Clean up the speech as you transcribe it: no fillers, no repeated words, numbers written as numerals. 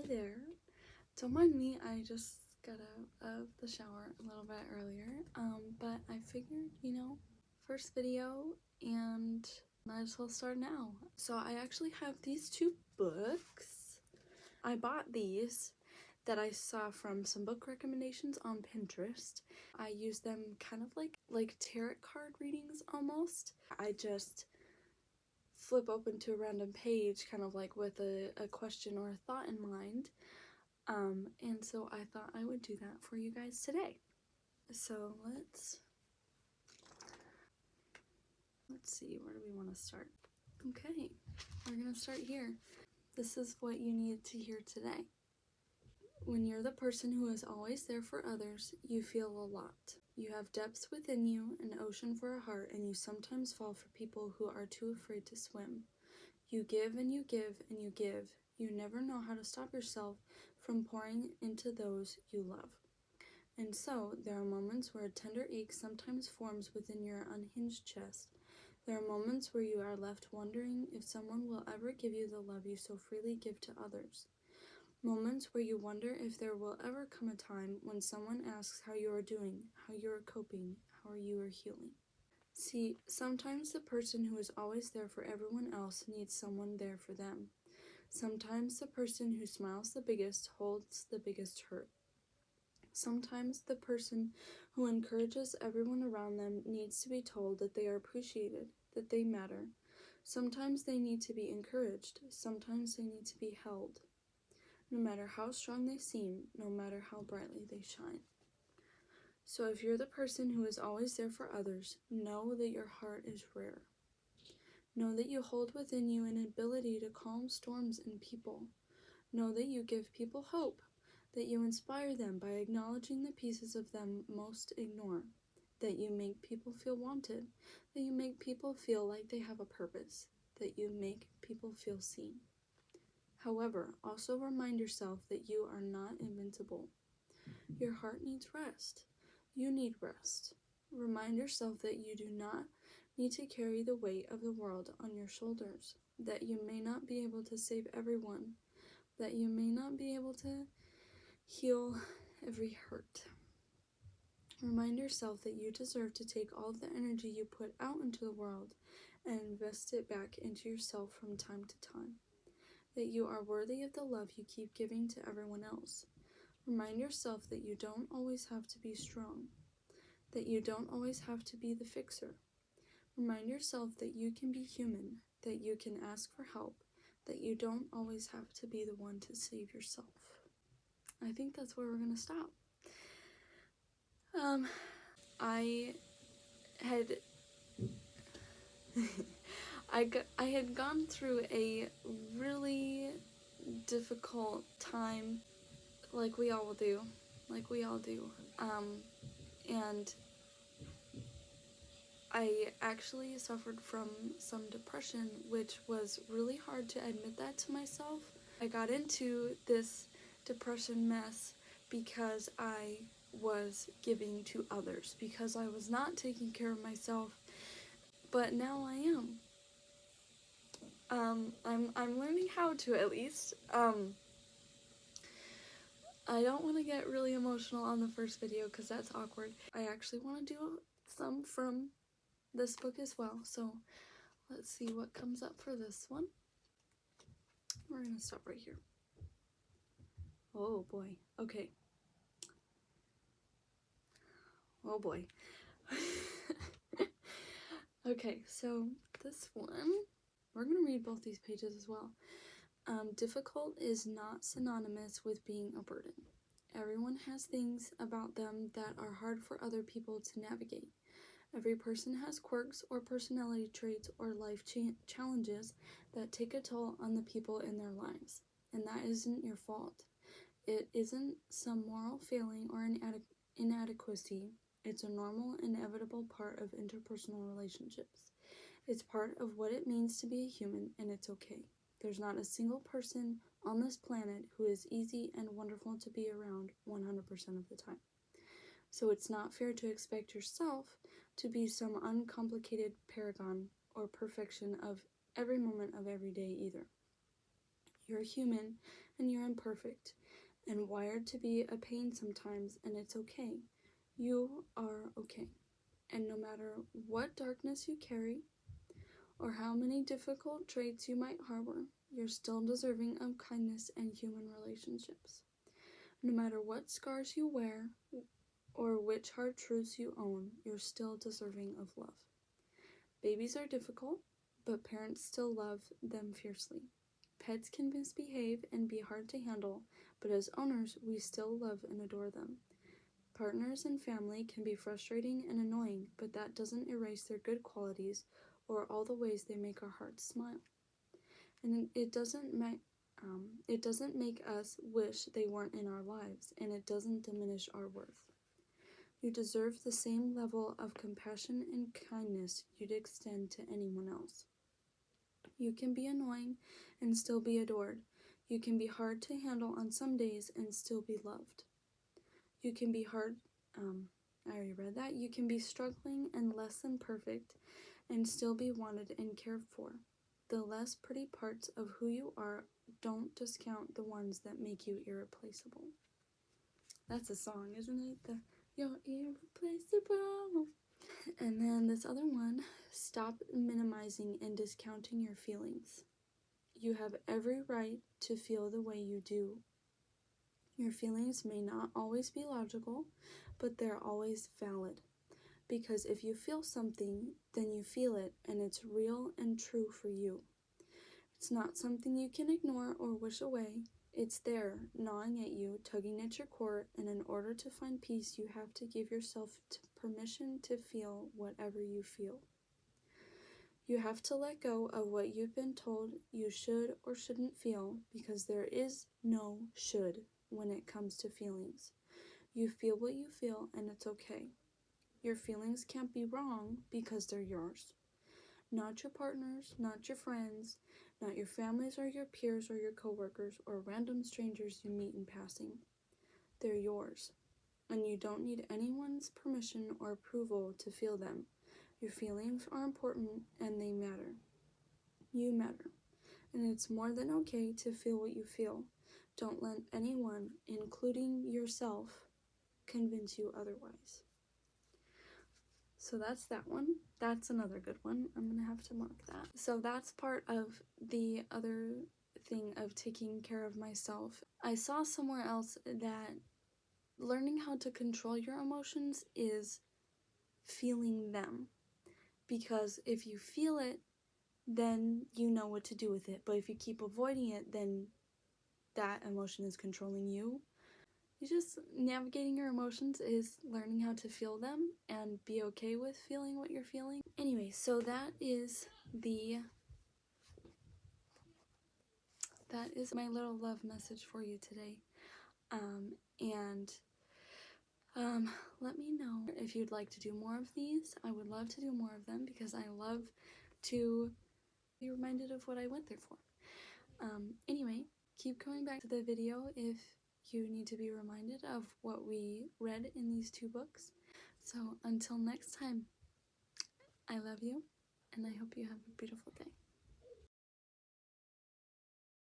there. Don't mind me, I just got out of the shower a little bit earlier, but I figured, first video, and might as well start now. So I actually have these two books. I bought these that I saw from some book recommendations on Pinterest. I use them kind of like tarot card readings almost. I just flip open to a random page kind of like with a question or a thought in mind. And so I thought I would do that for you guys today. So let's see, where do we want to start? Okay, we're gonna start here. This is what you need to hear today. When you're the person who is always there for others, you feel a lot. You have depths within you, an ocean for a heart, and you sometimes fall for people who are too afraid to swim. You give and you give and you give. You never know how to stop yourself from pouring into those you love. And so, there are moments where a tender ache sometimes forms within your unhinged chest. There are moments where you are left wondering if someone will ever give you the love you so freely give to others. Moments where you wonder if there will ever come a time when someone asks how you are doing, how you are coping, how you are healing. See, sometimes the person who is always there for everyone else needs someone there for them. Sometimes the person who smiles the biggest holds the biggest hurt. Sometimes the person who encourages everyone around them needs to be told that they are appreciated, that they matter. Sometimes they need to be encouraged. Sometimes they need to be held. No matter how strong they seem, no matter how brightly they shine. So if you're the person who is always there for others, know that your heart is rare. Know that you hold within you an ability to calm storms in people. Know that you give people hope, that you inspire them by acknowledging the pieces of them most ignore, that you make people feel wanted, that you make people feel like they have a purpose, that you make people feel seen. However, also remind yourself that you are not invincible. Your heart needs rest. You need rest. Remind yourself that you do not need to carry the weight of the world on your shoulders, that you may not be able to save everyone, that you may not be able to heal every hurt. Remind yourself that you deserve to take all of the energy you put out into the world and invest it back into yourself from time to time. That you are worthy of the love you keep giving to everyone else. Remind yourself that you don't always have to be strong, that you don't always have to be the fixer. Remind yourself that you can be human, that you can ask for help, that you don't always have to be the one to save yourself. I think that's where we're going to stop. I had gone through a really difficult time, like we all do, and I actually suffered from some depression, which was really hard to admit that to myself. I got into this depression mess because I was giving to others, because I was not taking care of myself, but now I am. I'm learning how to, at least. I don't want to get really emotional on the first video because that's awkward. I actually want to do some from this book as well, so let's see what comes up for this one. We're gonna stop right here. Oh boy. Okay. Oh boy. Okay, so this one, we're gonna read both these pages as well. Difficult is not synonymous with being a burden. Everyone has things about them that are hard for other people to navigate. Every person has quirks or personality traits or life challenges that take a toll on the people in their lives, and that isn't your fault. It isn't some moral failing or inadequacy. It's a normal, inevitable part of interpersonal relationships. It's part of what it means to be a human, and it's okay. There's not a single person on this planet who is easy and wonderful to be around 100% of the time. So it's not fair to expect yourself to be some uncomplicated paragon or perfection of every moment of every day either. You're human, and you're imperfect and wired to be a pain sometimes, and it's okay. You are okay. And no matter what darkness you carry or how many difficult traits you might harbor, you're still deserving of kindness and human relationships. No matter what scars you wear or which hard truths you own, you're still deserving of love. Babies are difficult, but parents still love them fiercely. Pets can misbehave and be hard to handle, but as owners, we still love and adore them. Partners and family can be frustrating and annoying, but that doesn't erase their good qualities or all the ways they make our hearts smile. And it doesn't make us wish they weren't in our lives, and it doesn't diminish our worth. You deserve the same level of compassion and kindness you'd extend to anyone else. You can be annoying and still be adored. You can be hard to handle on some days and still be loved. You can be I already read that. You can be struggling and less than perfect and still be wanted and cared for. The less pretty parts of who you are don't discount the ones that make you irreplaceable. That's a song, isn't it? You're irreplaceable. And then this other one, stop minimizing and discounting your feelings. You have every right to feel the way you do. Your feelings may not always be logical, but they're always valid. Because if you feel something, then you feel it, and it's real and true for you. It's not something you can ignore or wish away. It's there, gnawing at you, tugging at your core, and in order to find peace, you have to give yourself permission to feel whatever you feel. You have to let go of what you've been told you should or shouldn't feel, because there is no should when it comes to feelings. You feel what you feel, and it's okay. Your feelings can't be wrong because they're yours. Not your partner's, not your friends', not your family's or your peers or your coworkers or random strangers you meet in passing. They're yours, and you don't need anyone's permission or approval to feel them. Your feelings are important and they matter. You matter, and it's more than okay to feel what you feel. Don't let anyone, including yourself, convince you otherwise. So that's that one. That's another good one. I'm going to have to mark that. So that's part of the other thing of taking care of myself. I saw somewhere else that learning how to control your emotions is feeling them. Because if you feel it, then you know what to do with it. But if you keep avoiding it, then that emotion is controlling you. Just navigating your emotions is learning how to feel them and be okay with feeling what you're feeling. Anyway, so that is my little love message for you today. Let me know if you'd like to do more of these. I would love to do more of them because I love to be reminded of what I went through for. Anyway, keep coming back to the video if you need to be reminded of what we read in these two books. So until next time, I love you, and I hope you have a beautiful day.